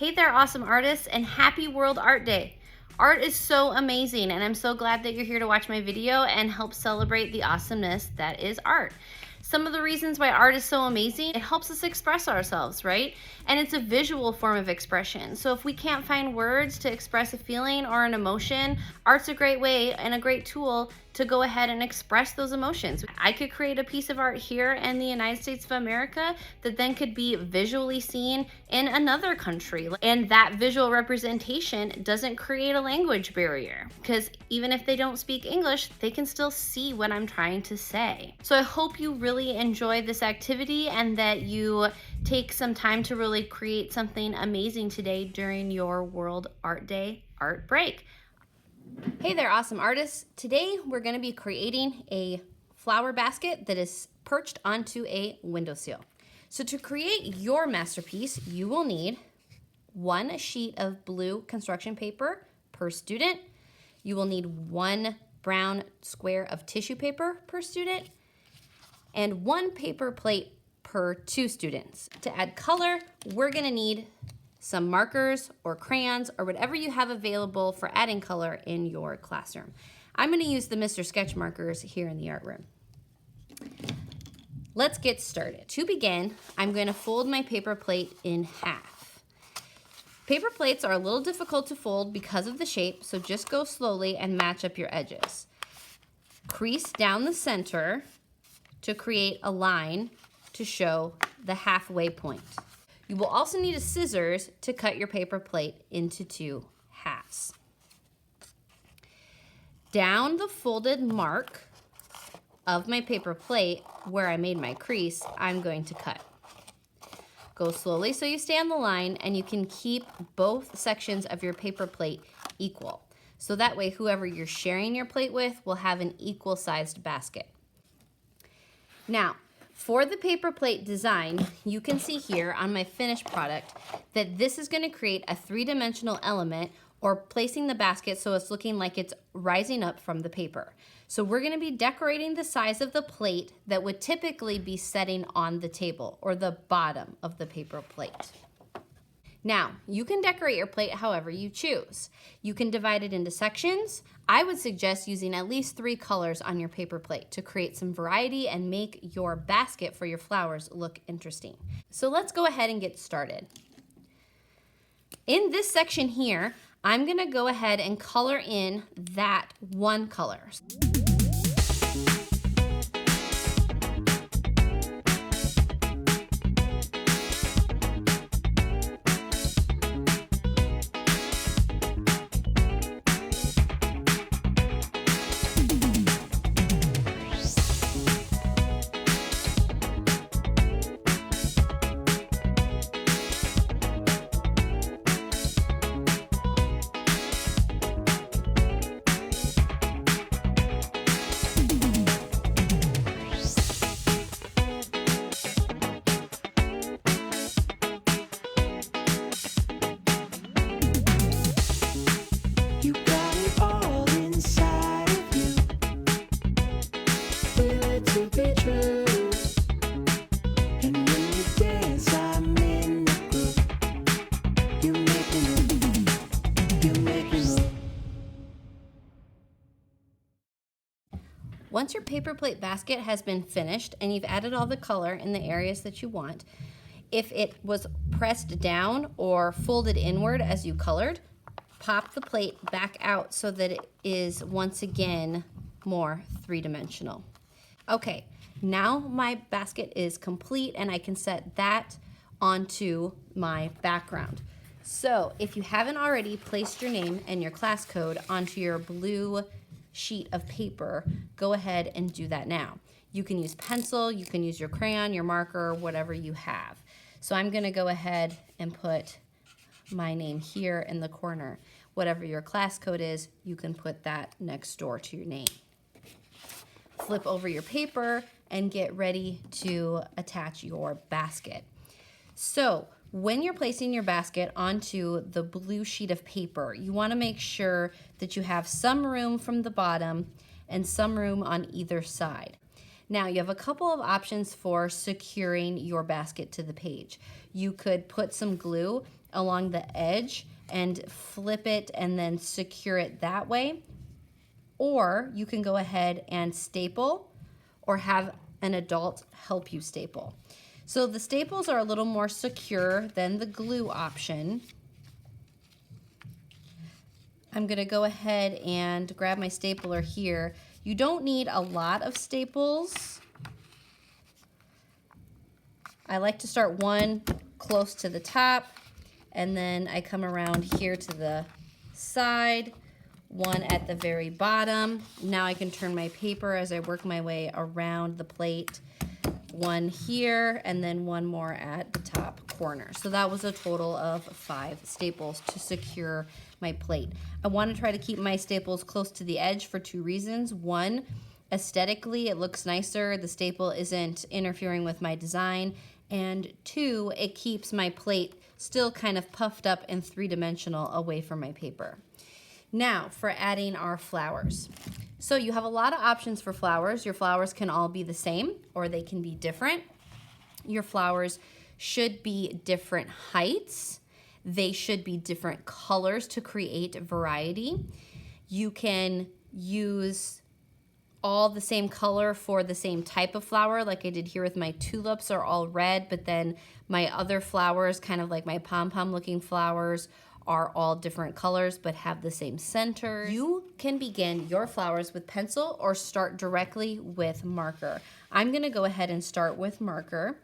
Hey there, awesome artists, and happy World Art Day. Art is so amazing, and I'm so glad that you're here to watch my video and help celebrate the awesomeness that is art. Some of the reasons why art is so amazing, it helps us express ourselves, right? And it's a visual form of expression. So if we can't find words to express a feeling or an emotion, art's a great way and a great tool to go ahead and express those emotions. I could create a piece of art here in the United States of America that then could be visually seen in another country. And that visual representation doesn't create a language barrier, because even if they don't speak English, they can still see what I'm trying to say. So I hope you really enjoy this activity and that you take some time to really create something amazing today during your World Art Day art break. Hey there, awesome artists. Today we're going to be creating a flower basket that is perched onto a windowsill. So to create your masterpiece, you will need 1 sheet of blue construction paper per student. You will need 1 brown square of tissue paper per student and 1 paper plate per 2 students. To add color, we're going to need some markers or crayons or whatever you have available for adding color in your classroom. I'm going to use the Mr. Sketch markers here in the art room. Let's get started. To begin, I'm going to fold my paper plate in half. Paper plates are a little difficult to fold because of the shape, so just go slowly and match up your edges. Crease down the center to create a line to show the halfway point. You will also need a scissors to cut your paper plate into 2 halves. Down the folded mark of my paper plate where I made my crease, I'm going to cut. Go slowly so you stay on the line, and you can keep both sections of your paper plate equal. So that way whoever you're sharing your plate with will have an equal sized basket. Now, for the paper plate design, you can see here on my finished product that this is going to create a 3-dimensional element, or placing the basket so it's looking like it's rising up from the paper. So we're going to be decorating the size of the plate that would typically be setting on the table or the bottom of the paper plate. Now, you can decorate your plate however you choose. You can divide it into sections. I would suggest using at least 3 colors on your paper plate to create some variety and make your basket for your flowers look interesting. So let's go ahead and get started. In this section here, I'm going to go ahead and color in that 1 color. Once your paper plate basket has been finished and you've added all the color in the areas that you want, if it was pressed down or folded inward as you colored, pop the plate back out so that it is once again more 3-dimensional. Okay, now my basket is complete and I can set that onto my background. So if you haven't already placed your name and your class code onto your blue sheet of paper, go ahead and do that now. You can use pencil, you can use your crayon, your marker, whatever you have. So I'm going to go ahead and put my name here in the corner. Whatever your class code is, you can put that next door to your name. Flip over your paper and get ready to attach your basket. So when you're placing your basket onto the blue sheet of paper, you want to make sure that you have some room from the bottom and some room on either side. Now you have a couple of options for securing your basket to the page. You could put some glue along the edge and flip it and then secure it that way. Or you can go ahead and staple or have an adult help you staple. So the staples are a little more secure than the glue option. I'm gonna go ahead and grab my stapler here. You don't need a lot of staples. I like to start one close to the top, and then I come around here to the side, one at the very bottom. Now I can turn my paper as I work my way around the plate. One here, and then one more at the top corner. So that was a total of 5 staples to secure my plate. I want to try to keep my staples close to the edge for 2 reasons. One, aesthetically, it looks nicer. The staple isn't interfering with my design. And 2, it keeps my plate still kind of puffed up and 3-dimensional away from my paper. Now for adding our flowers. So you have a lot of options for flowers. Your flowers can all be the same or they can be different. Your flowers should be different heights. They should be different colors to create variety. You can use all the same color for the same type of flower, like I did here with my tulips are all red, but then my other flowers, kind of like my pom-pom looking flowers, are all different colors but have the same center. You can begin your flowers with pencil or start directly with marker. I'm gonna go ahead and start with marker.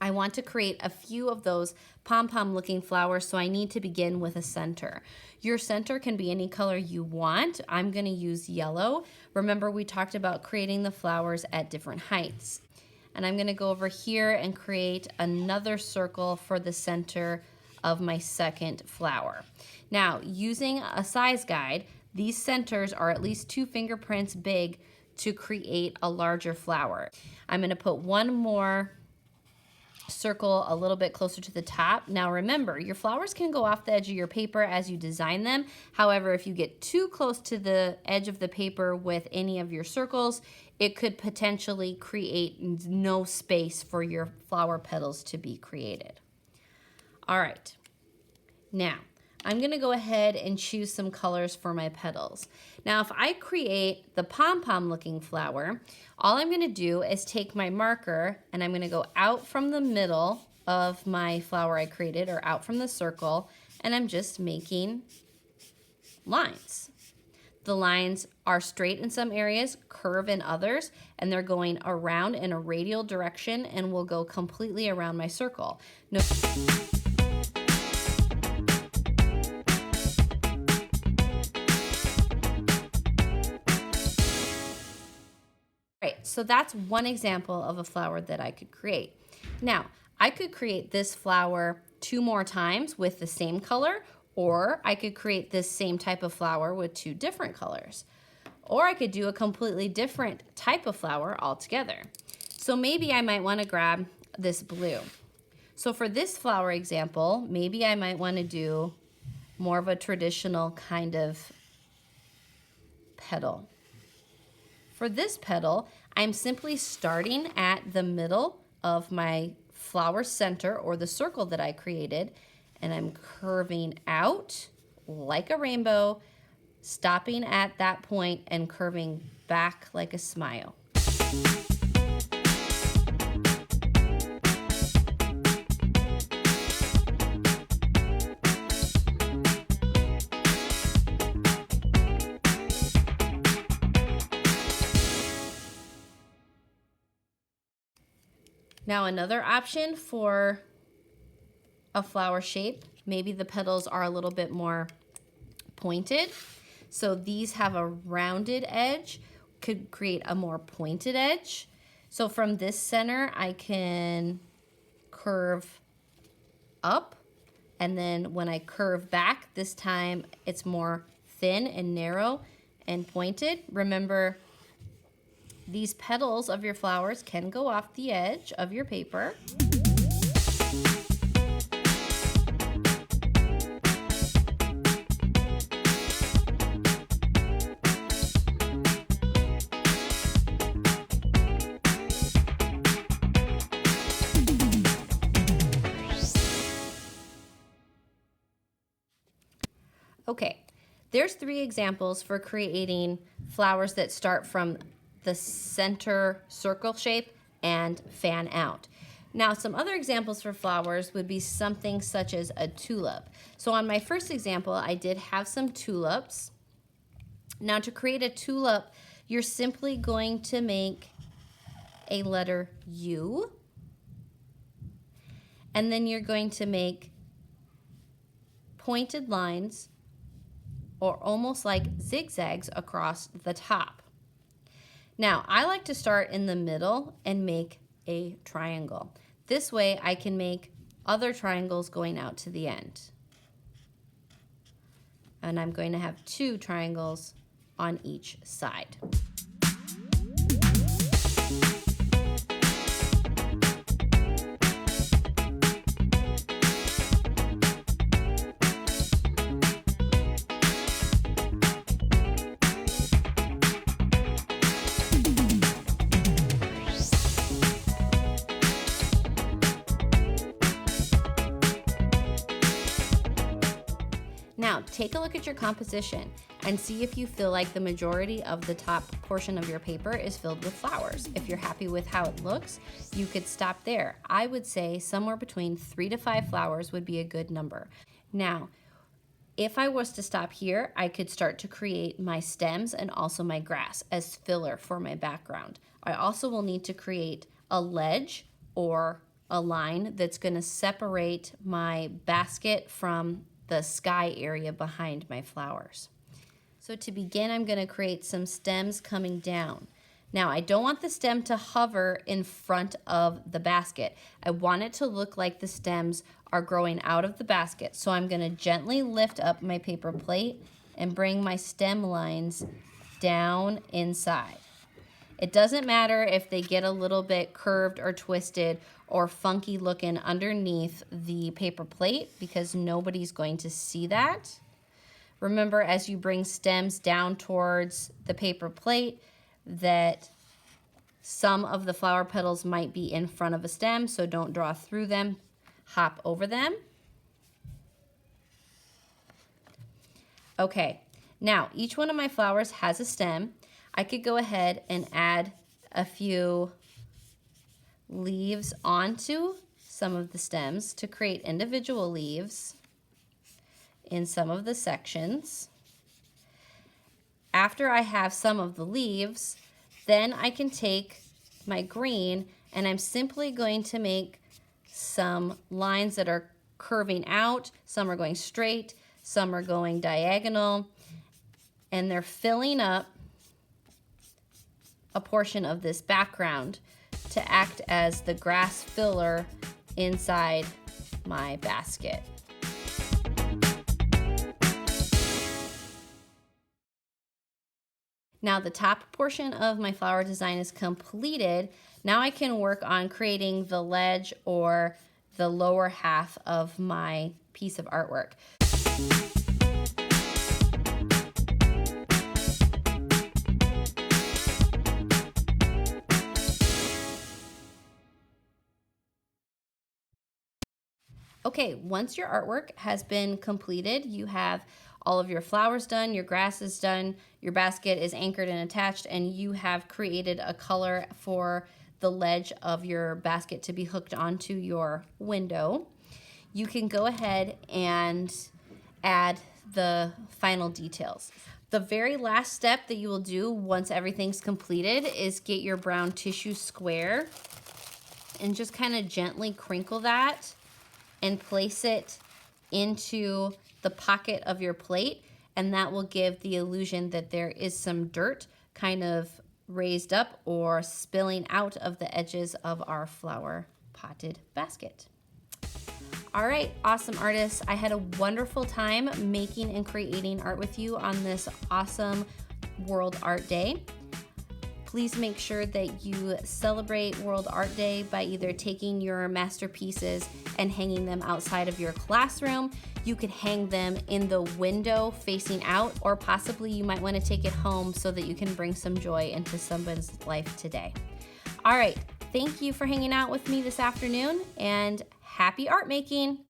I want to create a few of those pom-pom looking flowers, so I need to begin with a center. Your center can be any color you want. I'm gonna use yellow. Remember, we talked about creating the flowers at different heights. And I'm gonna go over here and create another circle for the center of my second flower. Now, using a size guide, these centers are at least 2 fingerprints big to create a larger flower. I'm gonna put one more circle a little bit closer to the top. Now remember, your flowers can go off the edge of your paper as you design them. However, if you get too close to the edge of the paper with any of your circles, it could potentially create no space for your flower petals to be created. All right, now I'm gonna go ahead and choose some colors for my petals. Now, if I create the pom-pom looking flower, all I'm gonna do is take my marker and I'm gonna go out from the middle of my flower I created, or out from the circle, and I'm just making lines. The lines are straight in some areas, curve in others, and they're going around in a radial direction and will go completely around my circle. No. So that's one example of a flower that I could create. Now, I could create this flower 2 more times with the same color, or I could create this same type of flower with 2 different colors. Or I could do a completely different type of flower altogether. So maybe I might want to grab this blue. So for this flower example, maybe I might want to do more of a traditional kind of petal. For this petal, I'm simply starting at the middle of my flower center, or the circle that I created, and I'm curving out like a rainbow, stopping at that point and curving back like a smile. Now, another option for a flower shape, maybe the petals are a little bit more pointed. So these have a rounded edge, could create a more pointed edge. So from this center, I can curve up, and then when I curve back, this time it's more thin and narrow and pointed. Remember, these petals of your flowers can go off the edge of your paper. Okay, there's 3 examples for creating flowers that start from the center circle shape and fan out. Now, some other examples for flowers would be something such as a tulip. So on my first example, I did have some tulips. Now, to create a tulip, you're simply going to make a letter U, and then you're going to make pointed lines or almost like zigzags across the top. Now, I like to start in the middle and make a triangle. This way I can make other triangles going out to the end. And I'm going to have 2 triangles on each side. Now, take a look at your composition and see if you feel like the majority of the top portion of your paper is filled with flowers. If you're happy with how it looks, you could stop there. I would say somewhere between 3 to 5 flowers would be a good number. Now, if I was to stop here, I could start to create my stems and also my grass as filler for my background. I also will need to create a ledge or a line that's going to separate my basket from the sky area behind my flowers. So to begin, I'm going to create some stems coming down. Now, I don't want the stem to hover in front of the basket. I want it to look like the stems are growing out of the basket. So I'm going to gently lift up my paper plate and bring my stem lines down inside. It doesn't matter if they get a little bit curved or twisted or funky looking underneath the paper plate because nobody's going to see that. Remember, as you bring stems down towards the paper plate, that some of the flower petals might be in front of a stem, so don't draw through them, hop over them. Okay, now each one of my flowers has a stem. I could go ahead and add a few leaves onto some of the stems to create individual leaves in some of the sections. After I have some of the leaves, then I can take my green and I'm simply going to make some lines that are curving out. Some are going straight, some are going diagonal, and they're filling up a portion of this background to act as the grass filler inside my basket. Now the top portion of my flower design is completed. Now I can work on creating the ledge or the lower half of my piece of artwork. Okay, once your artwork has been completed, you have all of your flowers done, your grass is done, your basket is anchored and attached, and you have created a color for the ledge of your basket to be hooked onto your window. You can go ahead and add the final details. The very last step that you will do once everything's completed is get your brown tissue square and just kind of gently crinkle that and place it into the pocket of your plate, and that will give the illusion that there is some dirt kind of raised up or spilling out of the edges of our flower potted basket. All right, awesome artists. I had a wonderful time making and creating art with you on this awesome World Art Day. Please make sure that you celebrate World Art Day by either taking your masterpieces and hanging them outside of your classroom. You could hang them in the window facing out, or possibly you might want to take it home so that you can bring some joy into someone's life today. All right, thank you for hanging out with me this afternoon, and happy art making.